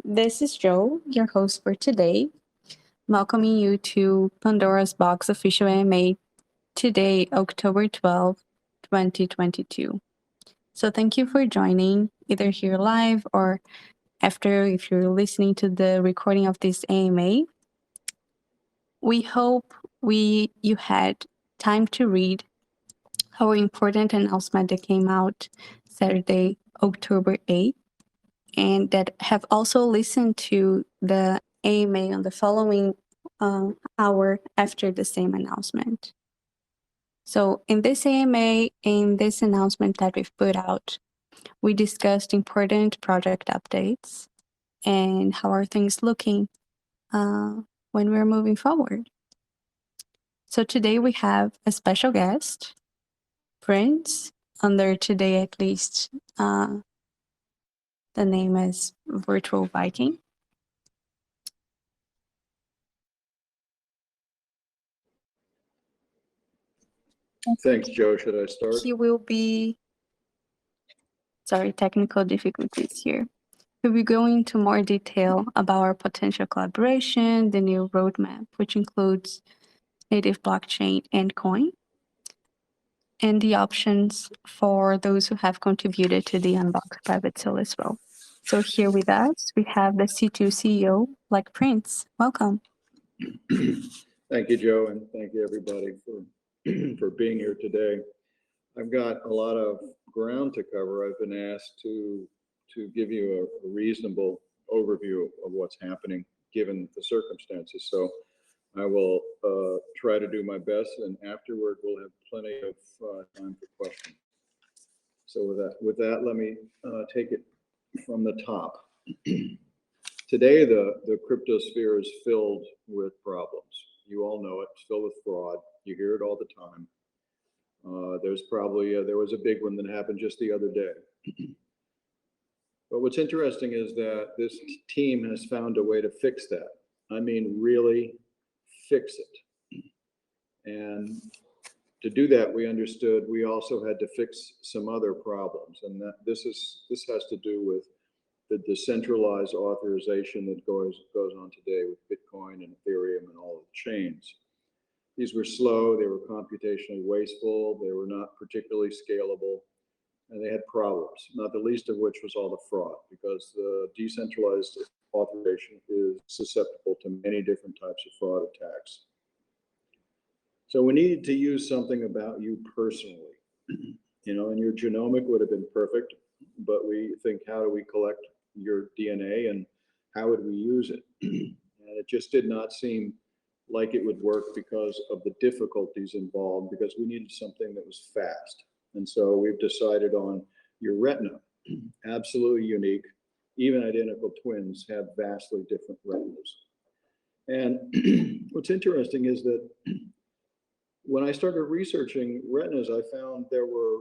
This is Joe, your host for today, welcoming you to Pandora's Box official AMA today, October 12th, 2022. So thank you for joining, either here live or after if you're listening to the recording of this AMA. We hope you had time to read our important announcement that came out Saturday, October 8th, and that have also listened to the AMA on the following hour after the same announcement. So in this AMA, in this announcement that we've put out, we discussed important project updates and how are things looking when we're moving forward. So today we have a special guest, Prince, under today at least the name is Virtual Viking. Thanks, Joe. Should I start? He will be, technical difficulties here. We'll be going into more detail about our potential collaboration, the new roadmap, which includes native blockchain and coin, and the options for those who have contributed to the Unboxer private sale as well. So here with us, we have the C2 CEO, like Prince. Welcome. Thank you, Joe, and thank you everybody for being here today. I've got a lot of ground to cover. I've been asked to give you a reasonable overview of what's happening given the circumstances. So I will try to do my best, and afterward we'll have plenty of time for questions. So with that, let me take it from the top. Today, the cryptosphere is filled with problems. You all know it. It's filled with fraud. You hear it all the time. There's probably there was a big one that happened just the other day. But what's interesting is that this team has found a way to fix that. I mean, really fix it. And to do that, we understood we also had to fix some other problems, and that this has to do with the decentralized authorization that goes on today with Bitcoin and Ethereum and all the chains. These were slow, they were computationally wasteful, they were not particularly scalable, and they had problems, not the least of which was all the fraud, because the decentralized authorization is susceptible to many different types of fraud attacks. So we needed to use something about you personally. You know, and your genomic would have been perfect, but we think, how do we collect your DNA and how would we use it? And it just did not seem like it would work because of the difficulties involved, because we needed something that was fast. And so we've decided on your retina, absolutely unique. Even identical twins have vastly different retinas. And what's interesting is that when I started researching retinas, I found there were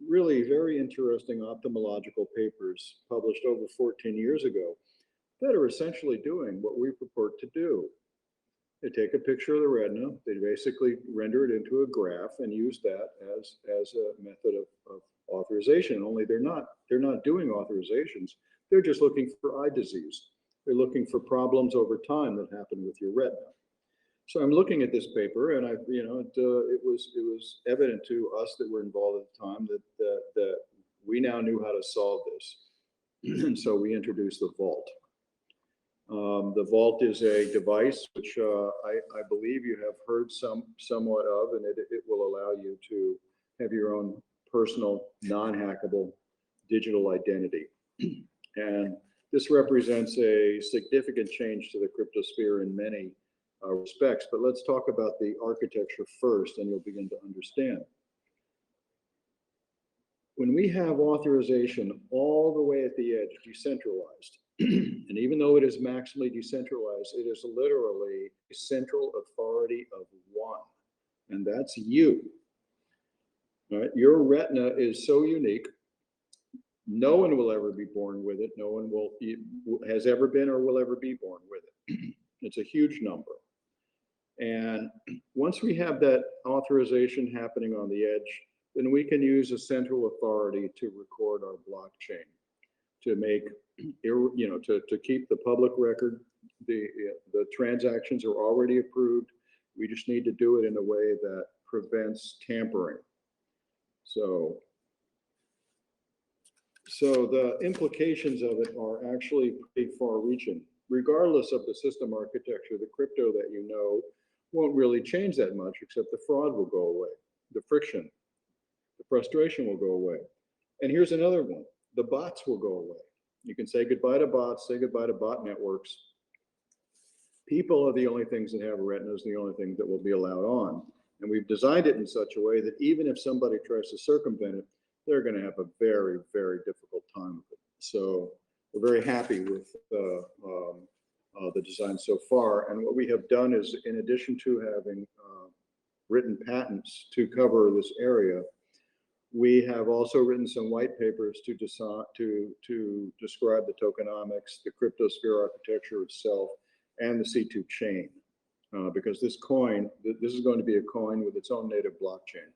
really very interesting ophthalmological papers published over 14 years ago that are essentially doing what we purport to do. They take a picture of the retina, they basically render it into a graph and use that as a method of authorization. Only they're not doing authorizations. They're just looking for eye disease. They're looking for problems over time that happen with your retina. So I'm looking at this paper, and it was evident to us that were involved at the time that we now knew how to solve this, and so we introduced the Vault. The Vault is a device which I believe you have heard somewhat of, and it will allow you to have your own personal, non-hackable digital identity. And this represents a significant change to the cryptosphere in many respects, but let's talk about the architecture first, and you'll begin to understand. When we have authorization all the way at the edge, decentralized, and even though it is maximally decentralized, it is literally a central authority of one, and that's you. All right? Your retina is so unique. No one will ever be born with it. No one has ever been or will ever be born with it. It's a huge number. And once we have that authorization happening on the edge, then we can use a central authority to record our blockchain, to make to keep the public record. The transactions are already approved. We just need to do it in a way that prevents tampering. So the implications of it are actually pretty far-reaching. Regardless of the system architecture, the crypto that you know won't really change that much, except the fraud will go away, the friction, the frustration will go away. And here's another one, the bots will go away. You can say goodbye to bots, say goodbye to bot networks. People are the only things that have retinas, the only things that will be allowed on. And we've designed it in such a way that even if somebody tries to circumvent it, they're going to have a very, very difficult time with it. So we're very happy with the design so far. And what we have done is, in addition to having written patents to cover this area, we have also written some white papers to describe the tokenomics, the Cryptosphere architecture itself, and the C2 chain. Because this coin, this is going to be a coin with its own native blockchain,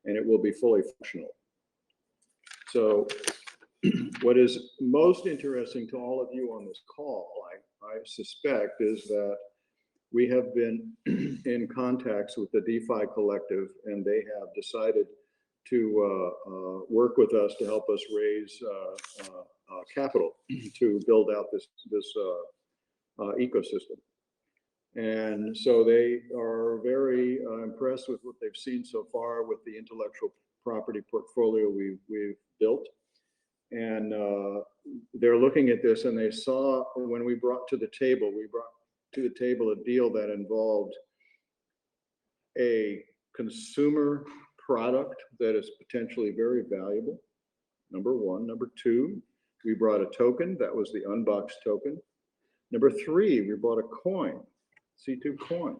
and it will be fully functional. So what is most interesting to all of you on this call, I suspect, is that we have been in contacts with the DeFi Collective, and they have decided to work with us to help us raise capital to build out this ecosystem. And so they are very impressed with what they've seen so far with the intellectual property portfolio we've built. And they're looking at this, and they saw when we brought to the table a deal that involved a consumer product that is potentially very valuable, number one. Number two, we brought a token, that was the UNBOX token. Number three, we brought a coin, C2 coin.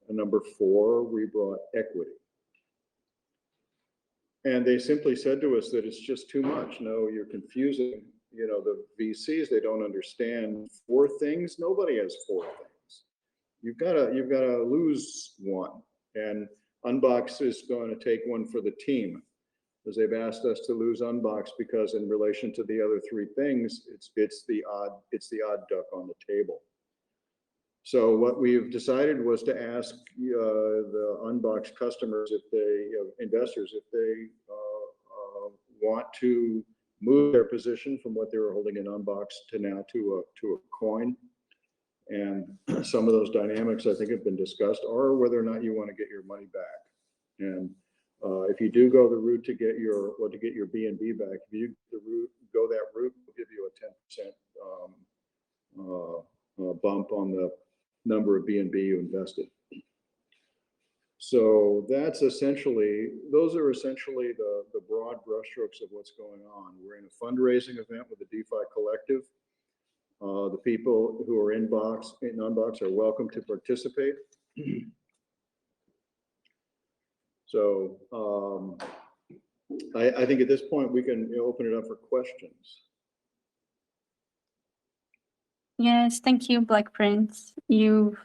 And number four, we brought equity. And they simply said to us that it's just too much. No, you're confusing, the VCs, they don't understand four things. Nobody has four things. You've got to lose one. And UNBOX is going to take one for the team, because they've asked us to lose UNBOX because in relation to the other three things, it's the odd duck on the table. So what we've decided was to ask the UNBOX customers, investors, if they want to move their position from what they were holding in UNBOX to now to a coin. And some of those dynamics I think have been discussed, or whether or not you want to get your money back. And if you do go the route to get your BNB back, if you go that route, we'll give you a 10% bump on the number of BNB you invested. So those are essentially the broad brushstrokes of what's going on. We're in a fundraising event with the DeFi Collective. The people who are in UNBOX are welcome to participate. So I think at this point we can open it up for questions. Yes, thank you, Black Prince. You've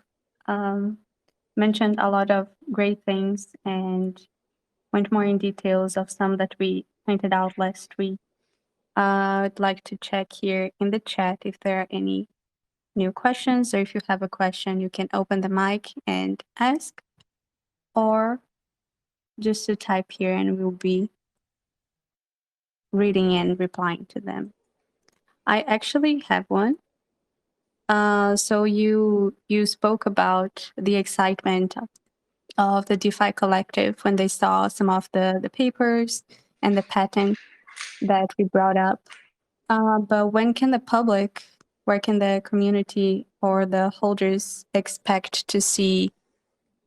mentioned a lot of great things and went more in details of some that we pointed out last week. I'd like to check here in the chat if there are any new questions, or if you have a question, you can open the mic and ask, or just to type here and we'll be reading and replying to them. I actually have one. So you spoke about the excitement of the DeFi Collective when they saw some of the papers and the patent that we brought up. But when can the public, where can the community or the holders expect to see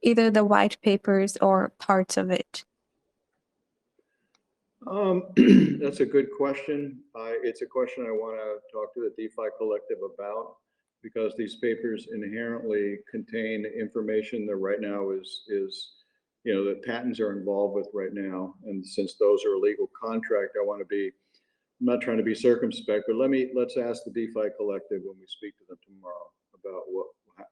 either the white papers or parts of it? That's a good question. It's a question I want to talk to the DeFi Collective about, because these papers inherently contain information that right now is that patents are involved with right now. And since those are a legal contract, I'm not trying to be circumspect, but let's ask the DeFi Collective when we speak to them tomorrow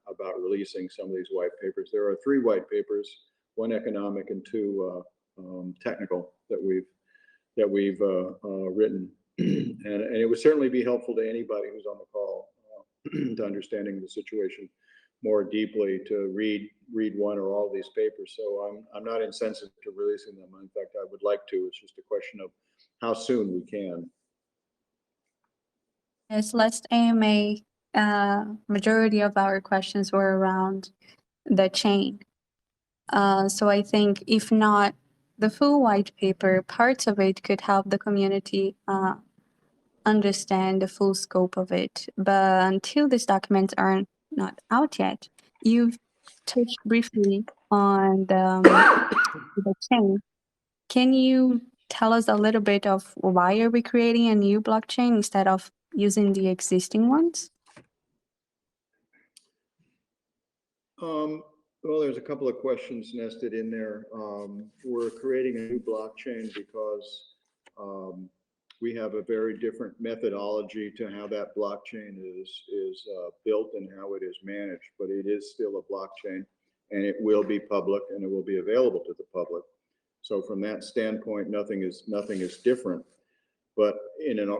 about releasing some of these white papers. There are 3 white papers, 1 economic and 2 technical that we've written. and it would certainly be helpful to anybody who's on the call to understanding the situation more deeply to read one or all these papers. So I'm not insensitive to releasing them. In fact, I would like to. It's just a question of how soon we can. Yes, last AMA, majority of our questions were around the chain. So I think if not the full white paper, parts of it could help the community understand the full scope of it. But until these documents are not out yet, you've touched briefly on the chain. Can you tell us a little bit of why are we creating a new blockchain instead of using the existing ones? Well, there's a couple of questions nested in there. We're creating a new blockchain because we have a very different methodology to how that blockchain is built and how it is managed, but it is still a blockchain and it will be public and it will be available to the public. So from that standpoint, nothing is different. But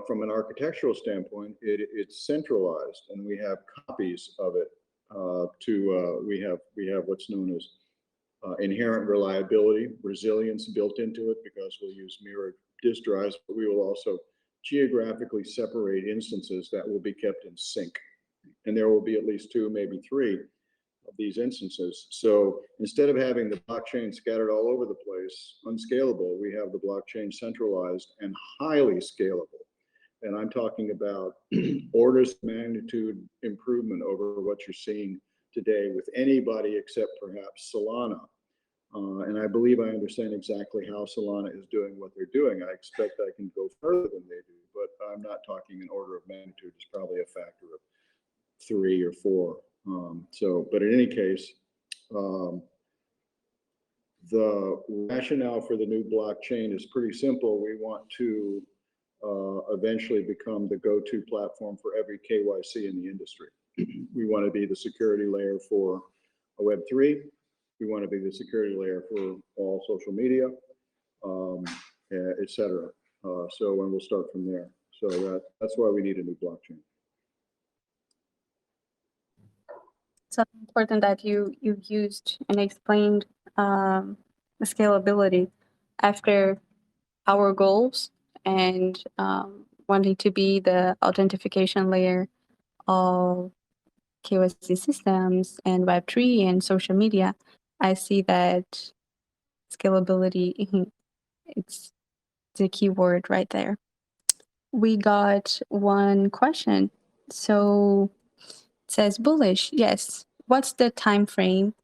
from an architectural standpoint, it's centralized and we have copies of it. We have what's known as inherent reliability, resilience built into it because we'll use mirrored disk drives, but we will also geographically separate instances that will be kept in sync. And there will be at least 2, maybe 3 of these instances. So instead of having the blockchain scattered all over the place, unscalable, we have the blockchain centralized and highly scalable. And I'm talking about orders of magnitude improvement over what you're seeing today with anybody except perhaps Solana. And I believe I understand exactly how Solana is doing what they're doing. I expect I can go further than they do, but I'm not talking an order of magnitude. It's probably a factor of 3 or 4. But in any case, the rationale for the new blockchain is pretty simple. We want to eventually become the go-to platform for every KYC in the industry. We want to be the security layer for a Web3. We want to be the security layer for all social media, et cetera. And we'll start from there. So that's why we need a new blockchain. So important that you used and explained the scalability after our goals and wanting to be the authentication layer of KYC systems and Web3 and social media. I see that scalability, it's the key word right there. We got one question. So it says bullish. Yes. What's the time frame?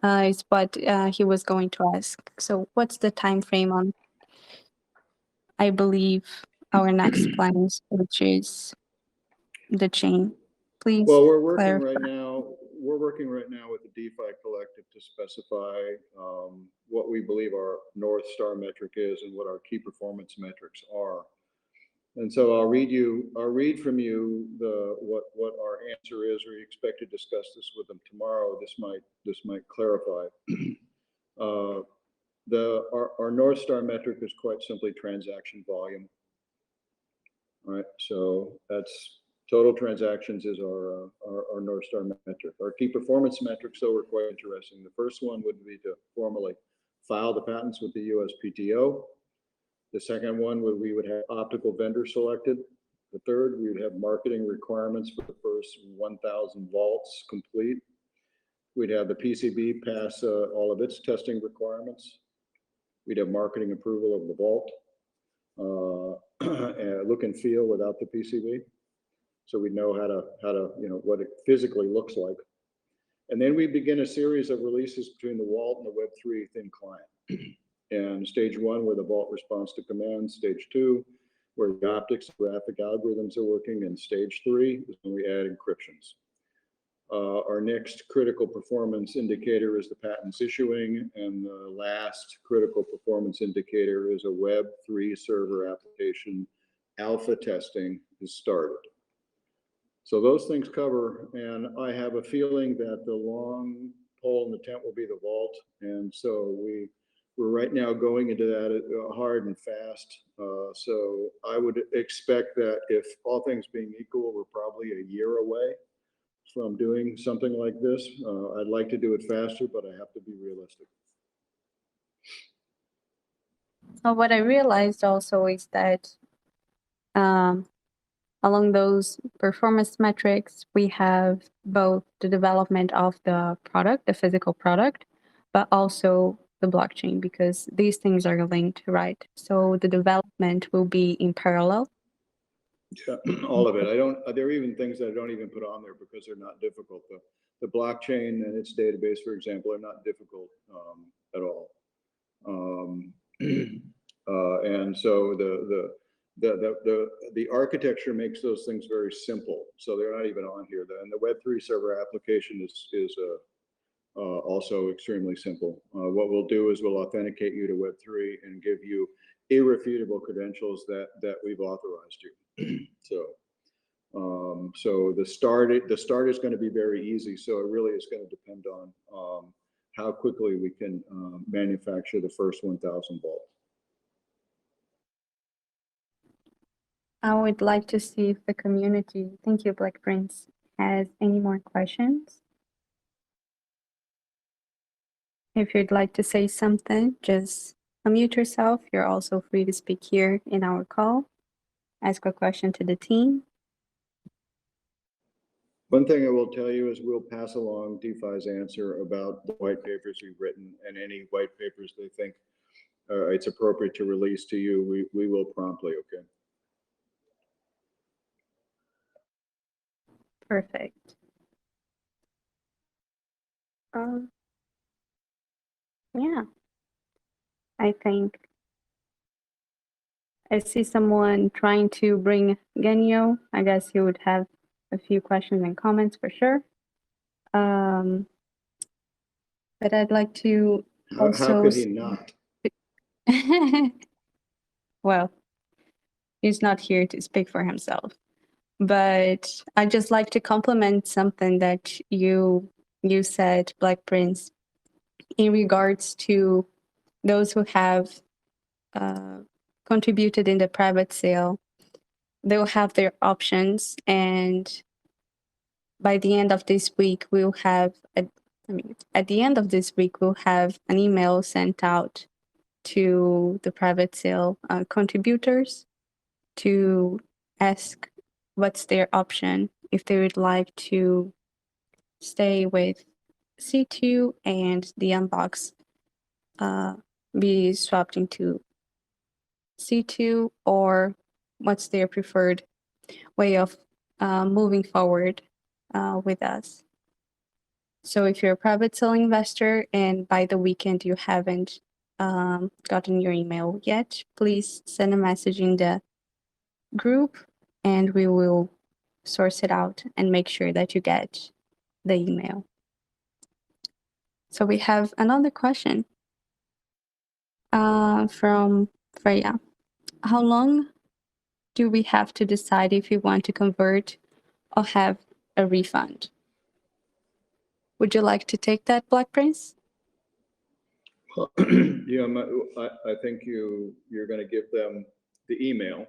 Is what he was going to ask. So what's the time frame on, I believe, our next plans, which is the chain? Please. Well, we're working right now. We're working right now with the Defi Collective to specify what we believe our North Star metric is and what our key performance metrics are. And so I'll read from you what our answer is. We expect to discuss this with them tomorrow. This might clarify. Our North Star metric is quite simply transaction volume. All right, so that's total transactions is our North Star metric. Our key performance metrics, though, are quite interesting. The first one would be to formally file the patents with the USPTO. The second one we would have optical vendor selected. The third, we would have marketing requirements for the first 1,000 vaults complete. We'd have the PCB pass all of its testing requirements. We'd have marketing approval of the vault, look and feel without the PCB. So we know how to what it physically looks like. And then we begin a series of releases between the vault and the Web3 thin client. And stage 1, where the vault responds to commands. Stage 2, where the optics graphic algorithms are working. And stage 3 is when we add encryptions. Our next critical performance indicator is the patents issuing, and the last critical performance indicator is a Web3 server application alpha testing is started. So those things cover, and I have a feeling that the long pole in the tent will be the vault, and so we we're right now going into that hard and fast. So I would expect that if all things being equal, we're probably a year away from doing something like this. I'd like to do it faster, but I have to be realistic. So what I realized also is that along those performance metrics, we have both the development of the product, the physical product, but also the blockchain, because these things are linked, right? So the development will be in parallel. Yeah, all of it. There are even things that I don't even put on there because they're not difficult. The blockchain and its database, for example, are not difficult at all. And so the architecture makes those things very simple. So they're not even on here. And the Web3 server application is also extremely simple. What we'll do is we'll authenticate you to Web3 and give you irrefutable credentials that we've authorized you. So the start is going to be very easy. So it really is going to depend on how quickly we can manufacture the first 1,000 vaults. I would like to see if the community, thank you, Black Prince, has any more questions. If you'd like to say something, just unmute yourself. You're also free to speak here in our call. Ask a question to the team. One thing I will tell you is we'll pass along DeFi's answer about the white papers we've written, and any white papers they think it's appropriate to release to you, we will promptly, okay? Perfect. Yeah, I think I see someone trying to bring Genio. I guess he would have a few questions and comments for sure. But I'd like to also... How could he not? Well, he's not here to speak for himself. But I'd just like to compliment something that you said, Black Prince, in regards to those who have contributed in the private sale. They'll have their options, and by the end of this week, we'll have at the end of this week, we'll have an email sent out to the private sale contributors to ask what's their option, if they would like to stay with C2 and the Unbox be swapped into C2, or what's their preferred way of moving forward with us. So if you're a private sale investor and by the weekend you haven't gotten your email yet, please send a message in the group and we will source it out and make sure that you get the email. So we have another question from Freya. How long do we have to decide if we want to convert or have a refund? Would you like to take that, Black Prince? Well, yeah, I think you're going to give them the email,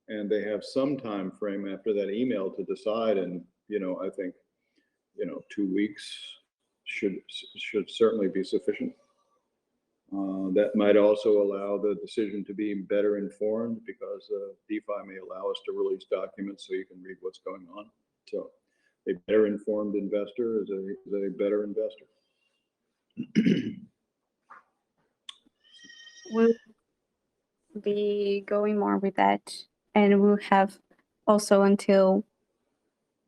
and they have some time frame after that email to decide. And I think 2 weeks should certainly be sufficient. That might also allow the decision to be better informed, because DeFi may allow us to release documents so you can read what's going on. So a better informed investor is a better investor. We'll be going more with that, and we'll have also until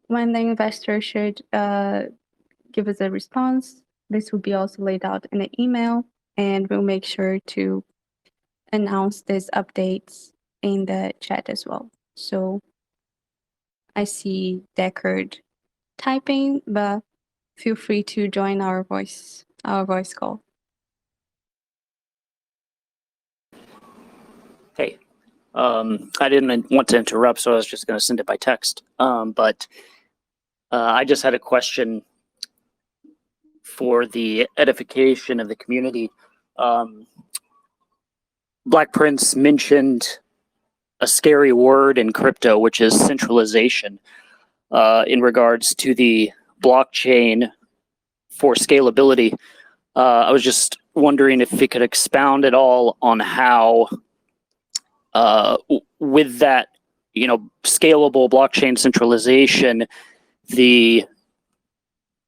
when the investor should give us a response. This will be also laid out in the email, and we'll make sure to announce these updates in the chat as well. So I see Deckard typing, but feel free to join our voice call. Hey, I didn't want to interrupt, so I was just going to send it by text. But I just had a question for the edification of the community. Black Prince mentioned a scary word in crypto, which is centralization, in regards to the blockchain for scalability. I was just wondering if you could expound at all on how, with that, scalable blockchain centralization, the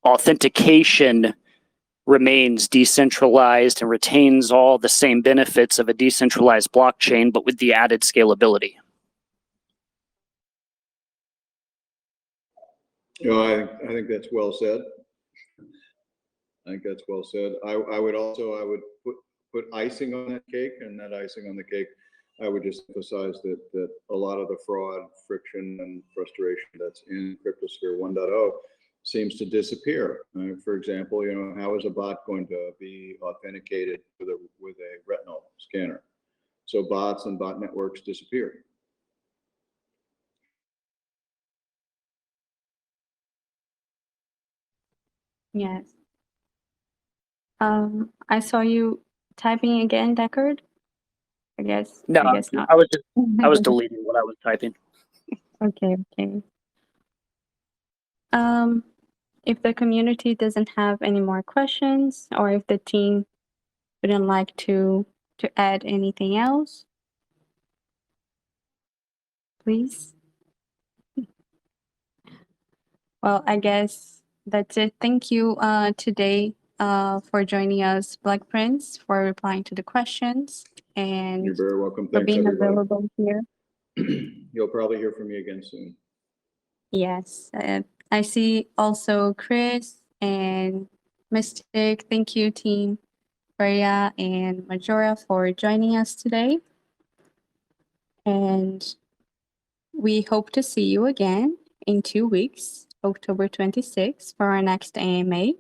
authentication remains decentralized and retains all the same benefits of a decentralized blockchain, but with the added scalability. I think that's well said. I think that's well said. I would put icing on that cake, and that icing on the cake, I would just emphasize that a lot of the fraud, friction, and frustration that's in Cryptosphere 1.0 seems to disappear. For example, how is a bot going to be authenticated with a retinal scanner? So bots and bot networks disappear. Yes. I saw you typing again, Deckard. I guess not. I was deleting what I was typing. Okay. If the community doesn't have any more questions, or if the team wouldn't like to add anything else, please. Well, I guess that's it. Thank you today for joining us, Black Prince, for replying to the questions and You're very welcome. for Thanks, being everybody. available here. You'll probably hear from me again soon. Yes. I see also Chris and Mystic. Thank you, team Freya and Majora, for joining us today. And we hope to see you again in 2 weeks, October 26th, for our next AMA.